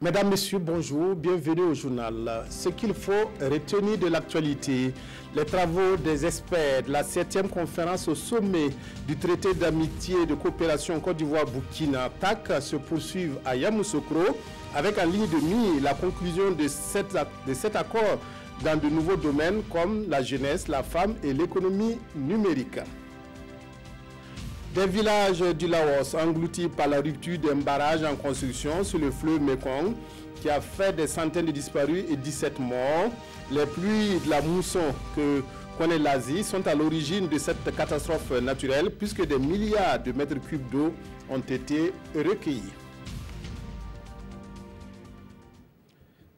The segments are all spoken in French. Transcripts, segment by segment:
Mesdames, Messieurs, bonjour, bienvenue au journal. Ce qu'il faut retenir de l'actualité, les travaux des experts de la 7e conférence au sommet du traité d'amitié et de coopération Côte d'Ivoire-Burkina TAC se poursuivent à Yamoussoukro avec en ligne de mire la conclusion de cet accord dans de nouveaux domaines comme la jeunesse, la femme et l'économie numérique. Des villages du Laos engloutis par la rupture d'un barrage en construction sur le fleuve Mekong qui a fait des centaines de disparus et 17 morts. Les pluies de la mousson que connaît l'Asie sont à l'origine de cette catastrophe naturelle puisque des milliards de mètres cubes d'eau ont été recueillis.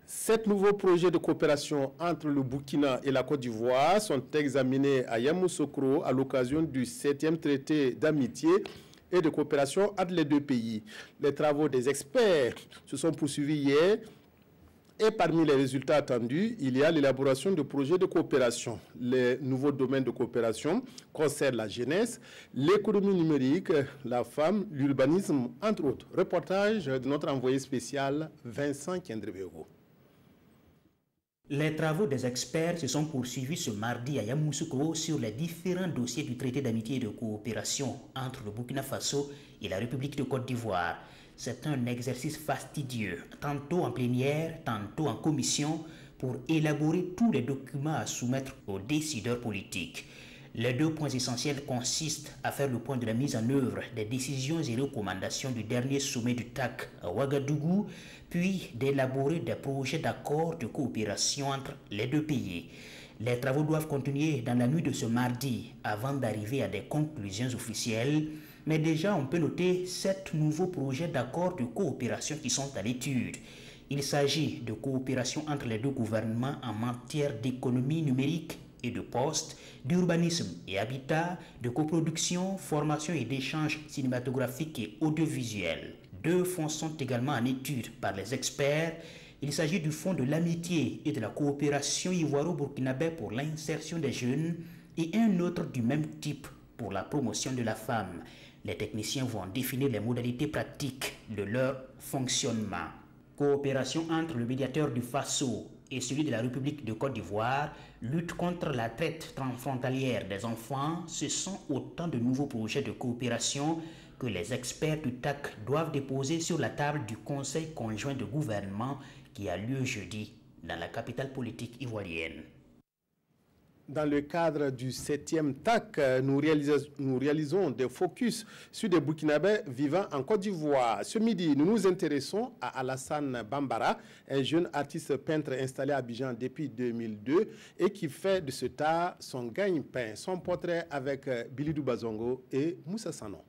7 nouveaux projets de coopération entre le Burkina et la Côte d'Ivoire sont examinés à Yamoussoukro à l'occasion du 7e traité d'amitié et de coopération entre les deux pays. Les travaux des experts se sont poursuivis hier et parmi les résultats attendus, il y a l'élaboration de projets de coopération. Les nouveaux domaines de coopération concernent la jeunesse, l'économie numérique, la femme, l'urbanisme, entre autres. Reportage de notre envoyé spécial Vincent Kendrebego. Les travaux des experts se sont poursuivis ce mardi à Yamoussoukro sur les différents dossiers du traité d'amitié et de coopération entre le Burkina Faso et la République de Côte d'Ivoire. C'est un exercice fastidieux, tantôt en plénière, tantôt en commission, pour élaborer tous les documents à soumettre aux décideurs politiques. Les deux points essentiels consistent à faire le point de la mise en œuvre des décisions et recommandations du dernier sommet du TAC à Ouagadougou, puis d'élaborer des projets d'accord de coopération entre les deux pays. Les travaux doivent continuer dans la nuit de ce mardi avant d'arriver à des conclusions officielles, mais déjà on peut noter 7 nouveaux projets d'accord de coopération qui sont à l'étude. Il s'agit de coopération entre les deux gouvernements en matière d'économie numérique et de postes, d'urbanisme et habitat, de coproduction, formation et d'échanges cinématographiques et audiovisuels. 2 fonds sont également en étude par les experts. Il s'agit du fonds de l'amitié et de la coopération ivoiro-burkinabé pour l'insertion des jeunes et un autre du même type pour la promotion de la femme. Les techniciens vont définir les modalités pratiques de leur fonctionnement. Coopération entre le médiateur du Faso et celui de la République de Côte d'Ivoire, lutte contre la traite transfrontalière des enfants, ce sont autant de nouveaux projets de coopération que les experts du TAC doivent déposer sur la table du Conseil conjoint de gouvernement qui a lieu jeudi dans la capitale politique ivoirienne. Dans le cadre du 7e TAC, nous réalisons des focus sur des Burkinabés vivant en Côte d'Ivoire. Ce midi, nous nous intéressons à Alassane Bambara, un jeune artiste peintre installé à Abidjan depuis 2002 et qui fait de ce art son gagne-pain. Son portrait avec Bilidou Bazongo et Moussa Sanon.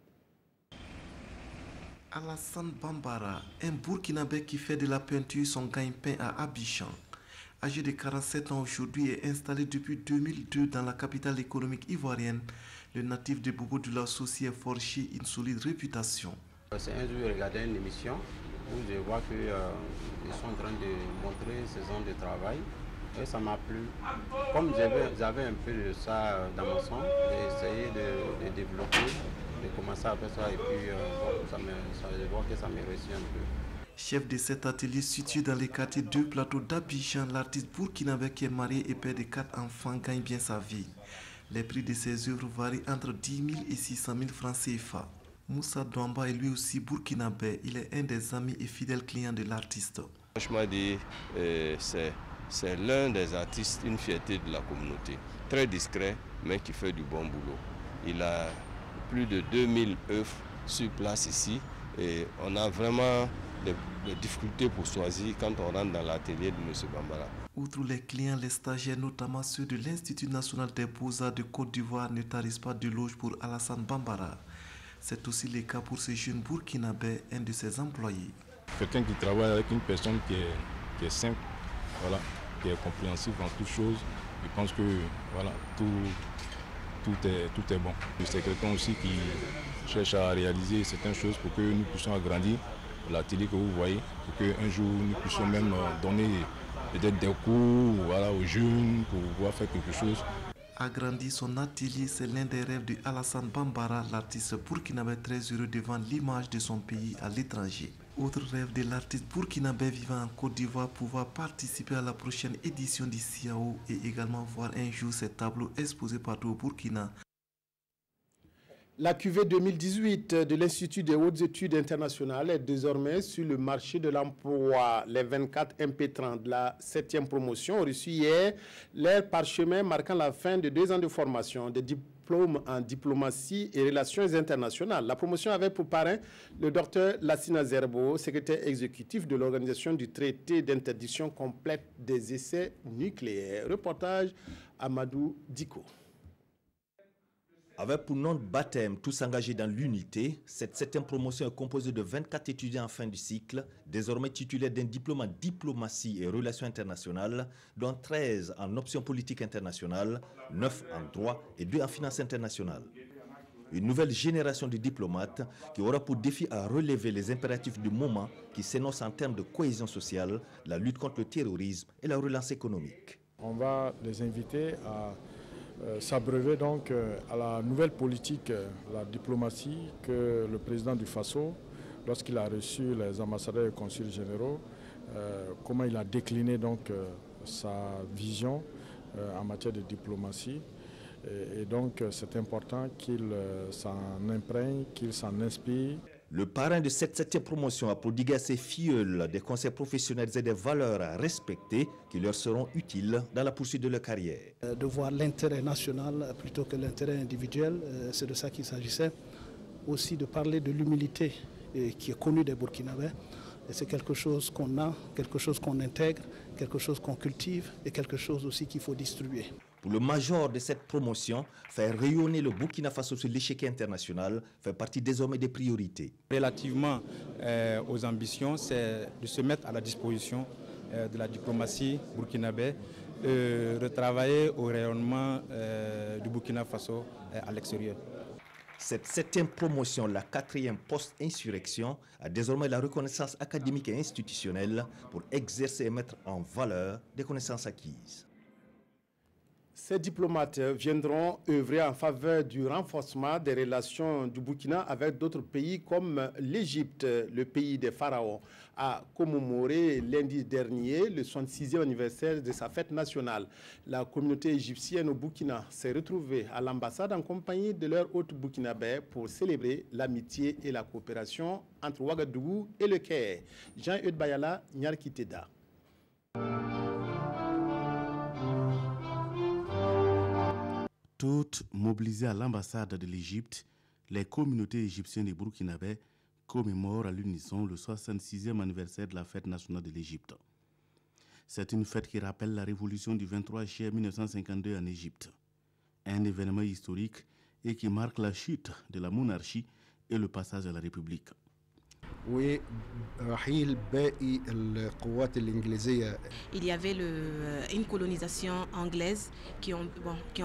Alassane Bambara, un Burkinabé qui fait de la peinture son gagne-pain à Abidjan. Âgé de 47 ans aujourd'hui et installé depuis 2002 dans la capitale économique ivoirienne, le natif de Bobo de la Souci a forgé une solide réputation. C'est un jour, je regardais une émission où je vois qu'ils sont en train de montrer ce genre de travail et ça m'a plu. Comme j'avais un peu de ça dans mon sang, j'ai essayé de développer, de commencer à faire ça et puis je vois que ça me réussit un peu. Chef de cet atelier situé dans les quartiers de Plateau d'Abidjan, l'artiste burkinabé qui est marié et père de 4 enfants gagne bien sa vie. Les prix de ses œuvres varient entre 10 000 et 600 000 francs CFA. Moussa Douamba est lui aussi burkinabé. Il est un des amis et fidèles clients de l'artiste. Franchement dit, c'est l'un des artistes, une fierté de la communauté. Très discret, mais qui fait du bon boulot. Il a plus de 2000 œuvres sur place ici et on a vraiment des difficultés pour choisir quand on rentre dans l'atelier de M. Bambara. Outre les clients, les stagiaires, notamment ceux de l'Institut national des beaux-arts de Côte d'Ivoire, ne tarissent pas de loge pour Alassane Bambara. C'est aussi le cas pour ce jeune burkinabé, un de ses employés. Quelqu'un qui travaille avec une personne qui est simple, voilà, qui est compréhensive en toutes choses. Je pense que voilà, tout est bon. C'est quelqu'un aussi qui cherche à réaliser certaines choses pour que nous puissions agrandir l'atelier que vous voyez, pour qu'un jour nous puissions même donner peut-être des cours voilà, aux jeunes pour pouvoir faire quelque chose. Agrandir son atelier, c'est l'un des rêves de Alassane Bambara, l'artiste burkinabé très heureux devant l'image de son pays à l'étranger. Autre rêve de l'artiste burkinabé vivant en Côte d'Ivoire, pouvoir participer à la prochaine édition du CIAO et également voir un jour ses tableaux exposés partout au Burkina. La cuvée 2018 de l'Institut des hautes études internationales est désormais sur le marché de l'emploi. Les 24 MP30 de la 7e promotion ont reçu hier leur parchemin marquant la fin de 2 ans de formation, des diplômes en diplomatie et relations internationales. La promotion avait pour parrain le docteur Lassina Zerbo, secrétaire exécutif de l'Organisation du traité d'interdiction complète des essais nucléaires. Reportage Amadou Diko. Avec pour nom de baptême tous engagés dans l'unité, cette 7e promotion est composée de 24 étudiants en fin de cycle, désormais titulaires d'un diplôme en diplomatie et relations internationales, dont 13 en options politiques internationales, 9 en droit et 2 en finances internationales. Une nouvelle génération de diplomates qui aura pour défi à relever les impératifs du moment qui s'énoncent en termes de cohésion sociale, la lutte contre le terrorisme et la relance économique. On va les inviter à s'abreuver donc à la nouvelle politique, la diplomatie que le président du Faso, lorsqu'il a reçu les ambassadeurs et consuls généraux, comment il a décliné donc sa vision en matière de diplomatie. Et donc c'est important qu'il s'en imprègne, qu'il s'en inspire. Le parrain de cette 7e promotion a prodigué à ses filleuls des conseils professionnels et des valeurs à respecter qui leur seront utiles dans la poursuite de leur carrière. De voir l'intérêt national plutôt que l'intérêt individuel, c'est de ça qu'il s'agissait. Aussi de parler de l'humilité qui est connue des Burkinabés. C'est quelque chose qu'on a, quelque chose qu'on intègre, quelque chose qu'on cultive et quelque chose aussi qu'il faut distribuer. Pour le major de cette promotion, faire rayonner le Burkina Faso sur l'échiquier international fait partie désormais des priorités. Relativement aux ambitions, c'est de se mettre à la disposition de la diplomatie burkinabé, retravailler au rayonnement du Burkina Faso à l'extérieur. Cette 7e promotion, la 4e post-insurrection, a désormais la reconnaissance académique et institutionnelle pour exercer et mettre en valeur des connaissances acquises. Ces diplomates viendront œuvrer en faveur du renforcement des relations du Burkina avec d'autres pays comme l'Égypte, le pays des pharaons, a commémoré lundi dernier le 66e anniversaire de sa fête nationale. La communauté égyptienne au Burkina s'est retrouvée à l'ambassade en compagnie de leur hôte burkinabé pour célébrer l'amitié et la coopération entre Ouagadougou et le Caire. Jean-Eudes Bayala, Nyarkiteda. Toutes mobilisées à l'ambassade de l'Égypte, les communautés égyptiennes et burkinabés commémorent à l'unisson le 66e anniversaire de la fête nationale de l'Égypte. C'est une fête qui rappelle la révolution du 23 juillet 1952 en Égypte, un événement historique et qui marque la chute de la monarchie et le passage à la République. Il y avait une colonisation anglaise qui ont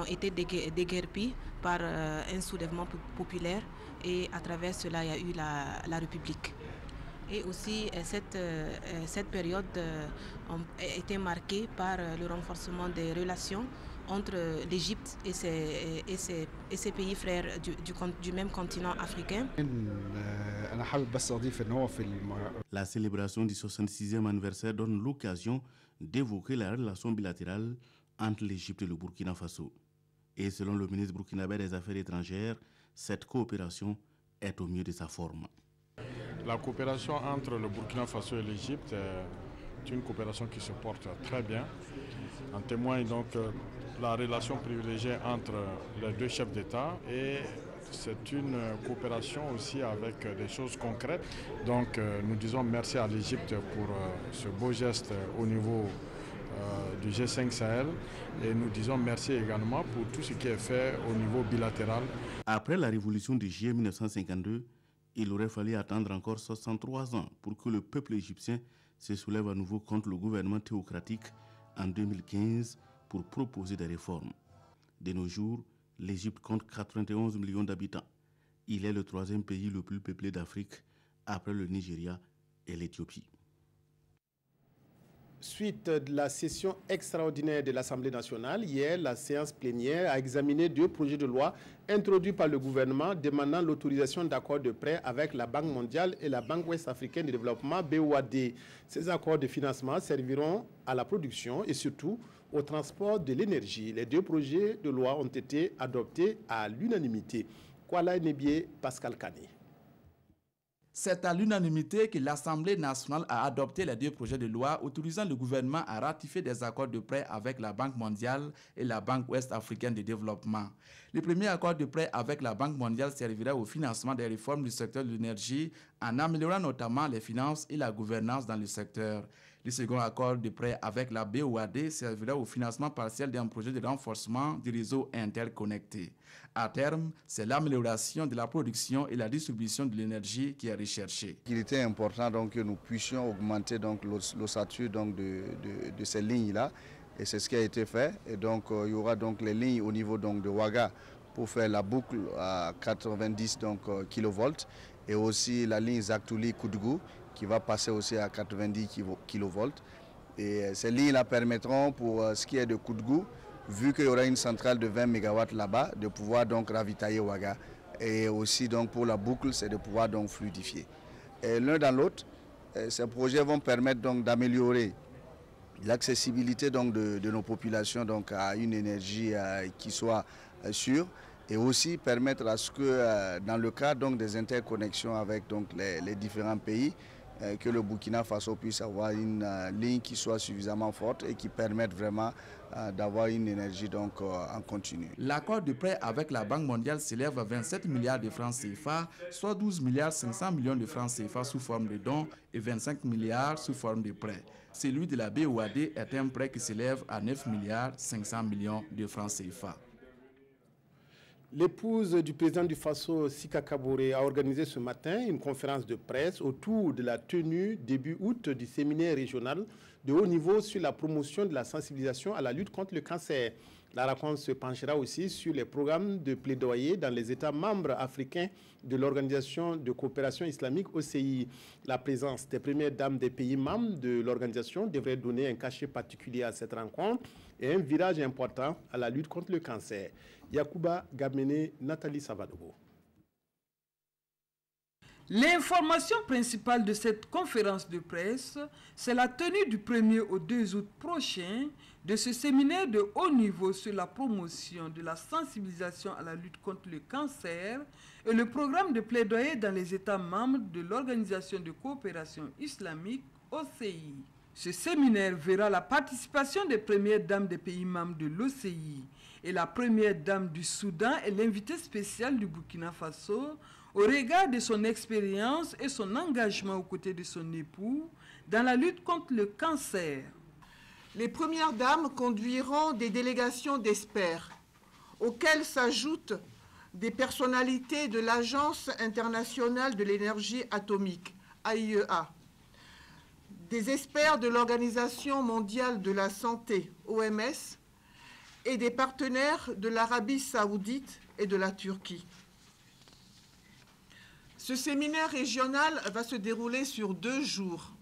été déguerpies par un soulèvement populaire et à travers cela il y a eu la République. Et aussi cette période a été marquée par le renforcement des relations entre l'Égypte et ses pays frères du même continent africain. La célébration du 66e anniversaire donne l'occasion d'évoquer la relation bilatérale entre l'Égypte et le Burkina Faso. Et selon le ministre burkinabé des Affaires étrangères, cette coopération est au mieux de sa forme. La coopération entre le Burkina Faso et l'Égypte est une coopération qui se porte très bien. En témoigne donc la relation privilégiée entre les deux chefs d'État et c'est une coopération aussi avec des choses concrètes. Donc nous disons merci à l'Égypte pour ce beau geste au niveau du G5 Sahel et nous disons merci également pour tout ce qui est fait au niveau bilatéral. Après la révolution de juillet 1952, il aurait fallu attendre encore 63 ans pour que le peuple égyptien se soulève à nouveau contre le gouvernement théocratique en 2015 pour proposer des réformes. De nos jours, l'Égypte compte 91 millions d'habitants. Il est le 3e pays le plus peuplé d'Afrique après le Nigeria et l'Éthiopie. Suite de la session extraordinaire de l'Assemblée nationale, hier, la séance plénière a examiné 2 projets de loi introduits par le gouvernement demandant l'autorisation d'accords de prêt avec la Banque mondiale et la Banque ouest-africaine de développement BOAD. Ces accords de financement serviront à la production et surtout au transport de l'énergie. Les 2 projets de loi ont été adoptés à l'unanimité. Kuala Nebié, Pascal Kane. C'est à l'unanimité que l'Assemblée nationale a adopté les 2 projets de loi autorisant le gouvernement à ratifier des accords de prêt avec la Banque mondiale et la Banque ouest-africaine de développement. Le premier accord de prêt avec la Banque mondiale servira au financement des réformes du secteur de l'énergie en améliorant notamment les finances et la gouvernance dans le secteur. Le second accord de prêt avec la BOAD servira au financement partiel d'un projet de renforcement du réseau interconnecté. À terme, c'est l'amélioration de la production et la distribution de l'énergie qui est recherchée. Il était important donc, que nous puissions augmenter donc, l'ossature de ces lignes-là. Et c'est ce qui a été fait. Et donc, il y aura donc les lignes au niveau donc, de Ouaga pour faire la boucle à 90 kV. Et aussi la ligne Zaktouli-Koudgou qui va passer aussi à 90 kV. Et ces lignes-là permettront pour ce qui est de Koudgou, vu qu'il y aura une centrale de 20 MW là-bas, de pouvoir donc ravitailler Ouaga. Et aussi donc pour la boucle, c'est de pouvoir donc fluidifier. Et l'un dans l'autre, ces projets vont permettre donc d'améliorer l'accessibilité donc de nos populations donc à une énergie qui soit sûre et aussi permettre à ce que dans le cadre donc des interconnexions avec donc les différents pays, que le Burkina Faso puisse avoir une ligne qui soit suffisamment forte et qui permette vraiment d'avoir une énergie donc en continu. L'accord de prêt avec la Banque mondiale s'élève à 27 milliards de francs CFA, soit 12 milliards 500 millions de francs CFA sous forme de dons et 25 milliards sous forme de prêts. Celui de la BOAD est un prêt qui s'élève à 9 milliards 500 millions de francs CFA. L'épouse du président du Faso, Sika Kaboré, a organisé ce matin une conférence de presse autour de la tenue début août du séminaire régional de haut niveau sur la promotion de la sensibilisation à la lutte contre le cancer. La rencontre se penchera aussi sur les programmes de plaidoyer dans les États membres africains de l'Organisation de coopération islamique OCI. La présence des premières dames des pays membres de l'organisation devrait donner un cachet particulier à cette rencontre et un virage important à la lutte contre le cancer. Yacouba Gamene, Nathalie Savadogo. L'information principale de cette conférence de presse, c'est la tenue du 1er au 2 août prochain de ce séminaire de haut niveau sur la promotion de la sensibilisation à la lutte contre le cancer et le programme de plaidoyer dans les États membres de l'Organisation de coopération islamique OCI. Ce séminaire verra la participation des premières dames des pays membres de l'OCI et la première dame du Soudan et l'invité spécial du Burkina Faso au regard de son expérience et son engagement aux côtés de son époux dans la lutte contre le cancer. Les premières dames conduiront des délégations d'experts, auxquelles s'ajoutent des personnalités de l'Agence internationale de l'énergie atomique, AIEA, des experts de l'Organisation mondiale de la santé, OMS, et des partenaires de l'Arabie saoudite et de la Turquie. Ce séminaire régional va se dérouler sur 2 jours,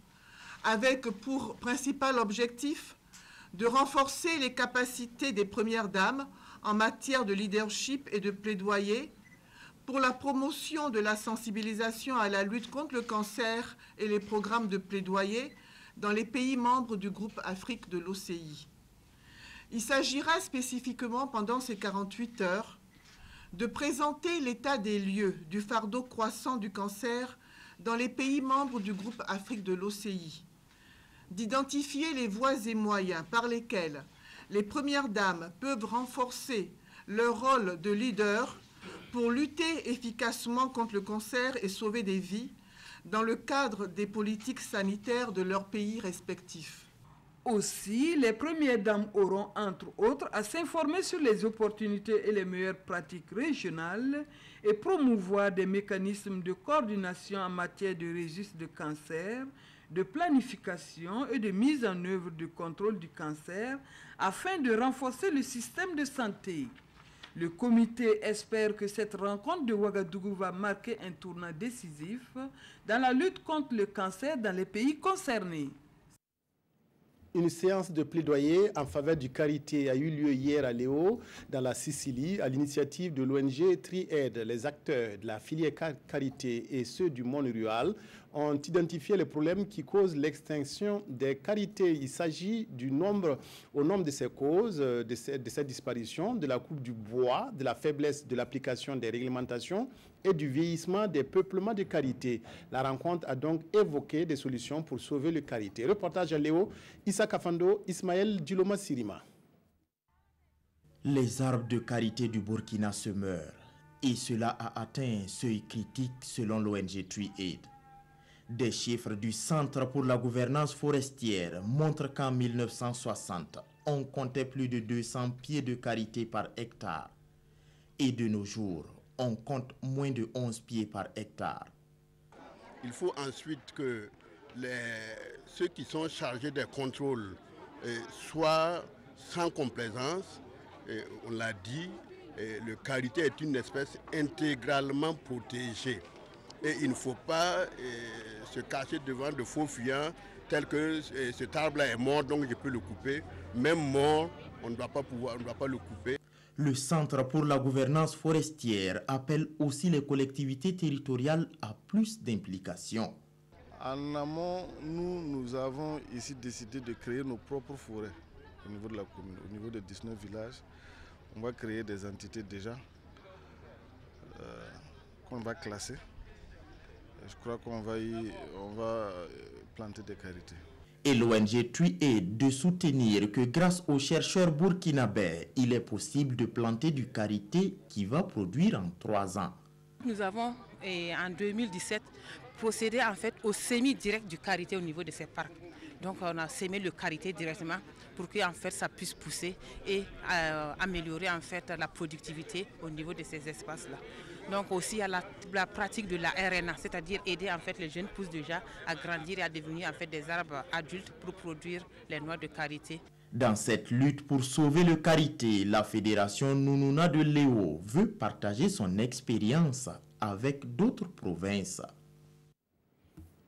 avec pour principal objectif de renforcer les capacités des premières dames en matière de leadership et de plaidoyer pour la promotion de la sensibilisation à la lutte contre le cancer et les programmes de plaidoyer dans les pays membres du groupe Afrique de l'OCI. Il s'agira spécifiquement pendant ces 48 heures de présenter l'état des lieux du fardeau croissant du cancer dans les pays membres du groupe Afrique de l'OCI, d'identifier les voies et moyens par lesquels les premières dames peuvent renforcer leur rôle de leader pour lutter efficacement contre le cancer et sauver des vies dans le cadre des politiques sanitaires de leurs pays respectifs. Aussi, les premières dames auront, entre autres, à s'informer sur les opportunités et les meilleures pratiques régionales et promouvoir des mécanismes de coordination en matière de registre de cancer, de planification et de mise en œuvre du contrôle du cancer afin de renforcer le système de santé. Le comité espère que cette rencontre de Ouagadougou va marquer un tournant décisif dans la lutte contre le cancer dans les pays concernés. Une séance de plaidoyer en faveur du karité a eu lieu hier à Léo, dans la Sicile, à l'initiative de l'ONG Tri-Aid. Les acteurs de la filière karité et ceux du monde rural ont identifié les problèmes qui causent l'extinction des karités. Il s'agit au nombre de ces causes, de cette disparition, de la coupe du bois, de la faiblesse de l'application des réglementations et du vieillissement des peuplements de karité. La rencontre a donc évoqué des solutions pour sauver le karité. Reportage à Léo, Issa Kafando, Ismaël Djiloma Sirima. Les arbres de karité du Burkina se meurent et cela a atteint un seuil critique selon l'ONG Tri-Aid. Des chiffres du Centre pour la gouvernance forestière montrent qu'en 1960, on comptait plus de 200 pieds de karité par hectare. Et de nos jours, on compte moins de 11 pieds par hectare. Il faut ensuite que ceux qui sont chargés des contrôles soient sans complaisance. On l'a dit, le karité est une espèce intégralement protégée. Et il ne faut pas se cacher devant de faux fuyants tels que cet arbre-là est mort, donc je peux le couper. Même mort, on ne doit pas le couper. Le Centre pour la gouvernance forestière appelle aussi les collectivités territoriales à plus d'implication. En amont, nous avons ici décidé de créer nos propres forêts au niveau de la commune, au niveau de 19 villages. On va créer des entités déjà qu'on va classer. Je crois qu'on va planter des karités. Et l'ONG Tri-Aid de soutenir que grâce aux chercheurs burkinabés, il est possible de planter du karité qui va produire en 3 ans. Nous avons en 2017 procédé en fait au semis direct du karité au niveau de ces parcs. Donc on a semé le karité directement pour que en fait ça puisse pousser et améliorer en fait la productivité au niveau de ces espaces-là. Donc aussi à la pratique de la RNA, c'est-à-dire aider en fait les jeunes pousses déjà à grandir et à devenir en fait des arbres adultes pour produire les noix de karité. Dans cette lutte pour sauver le karité, la fédération Nounouna de Léo veut partager son expérience avec d'autres provinces.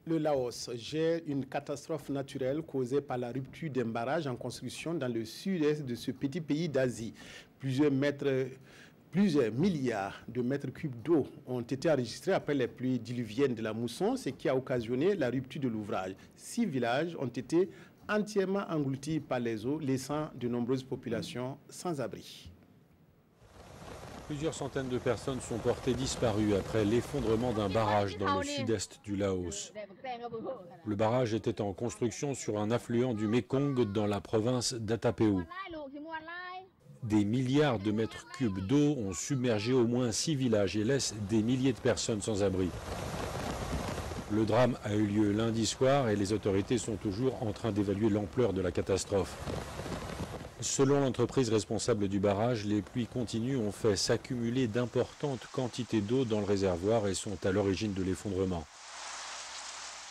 Le Laos gère une catastrophe naturelle causée par la rupture d'un barrage en construction dans le sud-est de ce petit pays d'Asie. Plusieurs milliards de mètres cubes d'eau ont été enregistrés après les pluies diluviennes de la mousson, ce qui a occasionné la rupture de l'ouvrage. 6 villages ont été entièrement engloutis par les eaux, laissant de nombreuses populations sans abri. Plusieurs centaines de personnes sont portées disparues après l'effondrement d'un barrage dans le sud-est du Laos. Le barrage était en construction sur un affluent du Mékong dans la province d'Atapéou. Des milliards de mètres cubes d'eau ont submergé au moins 6 villages et laissent des milliers de personnes sans abri. Le drame a eu lieu lundi soir et les autorités sont toujours en train d'évaluer l'ampleur de la catastrophe. Selon l'entreprise responsable du barrage, les pluies continues ont fait s'accumuler d'importantes quantités d'eau dans le réservoir et sont à l'origine de l'effondrement.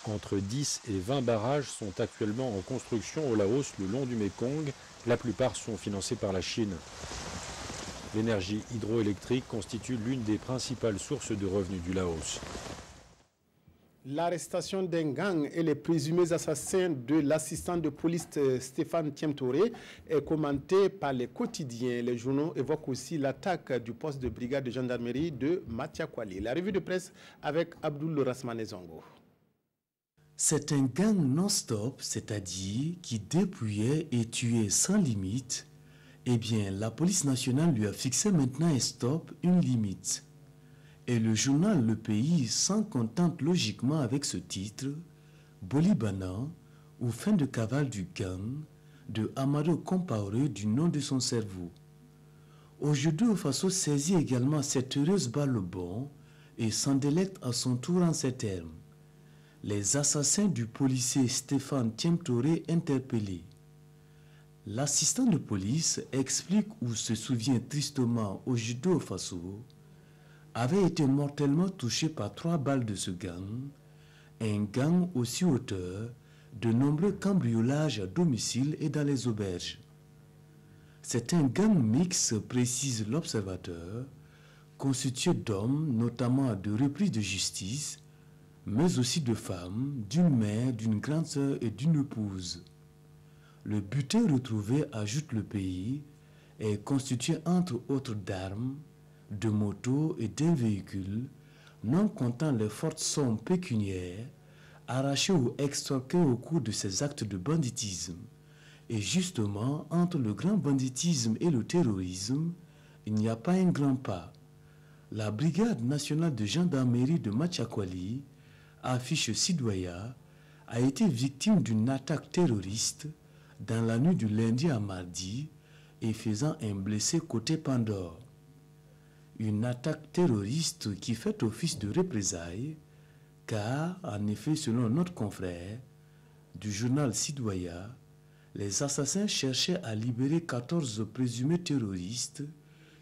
Entre 10 et 20 barrages sont actuellement en construction au Laos le long du Mékong. La plupart sont financés par la Chine. L'énergie hydroélectrique constitue l'une des principales sources de revenus du Laos. L'arrestation d'un gang et les présumés assassins de l'assistant de police Stéphane Tiemtoré est commentée par les quotidiens. Les journaux évoquent aussi l'attaque du poste de brigade de gendarmerie de Matiakwali. La revue de presse avec Abdoul Rasmane Zongo. C'est un gang non-stop, c'est-à-dire qui dépouillait et tuait sans limite. Eh bien, la police nationale lui a fixé maintenant un stop, une limite. Et le journal Le Pays s'en contente logiquement avec ce titre, Bolibana, ou fin de cavale du gang, de Amado Compaoré du nom de son cerveau. Aujourd'hui, Faso saisit également cette heureuse balle au bond et s'en délecte à son tour en ces termes. Les assassins du policier Stéphane Tiemtoré interpellés. L'assistant de police explique ou se souvient tristement au judo Faso avait été mortellement touché par 3 balles de ce gang, un gang aussi auteur de nombreux cambriolages à domicile et dans les auberges. C'est un gang mixte, précise l'observateur, constitué d'hommes, notamment de repris de justice, mais aussi de femmes, d'une mère, d'une grande sœur et d'une épouse. Le butin retrouvé, ajoute le pays, est constitué entre autres d'armes, de motos et d'un véhicule, non comptant les fortes sommes pécuniaires arrachées ou extorquées au cours de ces actes de banditisme. Et justement, entre le grand banditisme et le terrorisme, il n'y a pas un grand pas. La brigade nationale de gendarmerie de Machakwali, affiche Sidoya, a été victime d'une attaque terroriste dans la nuit du lundi à mardi et faisant un blessé côté Pandore. Une attaque terroriste qui fait office de représailles, car, en effet, selon notre confrère du journal Sidoya, les assassins cherchaient à libérer 14 présumés terroristes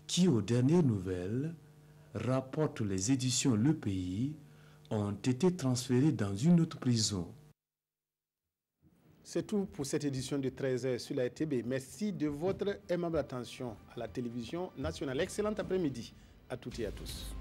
qui, aux dernières nouvelles, rapportent les éditions Le Pays, ont été transférés dans une autre prison. C'est tout pour cette édition de 13h sur la RTB. Merci de votre aimable attention à la télévision nationale. Excellent après-midi à toutes et à tous.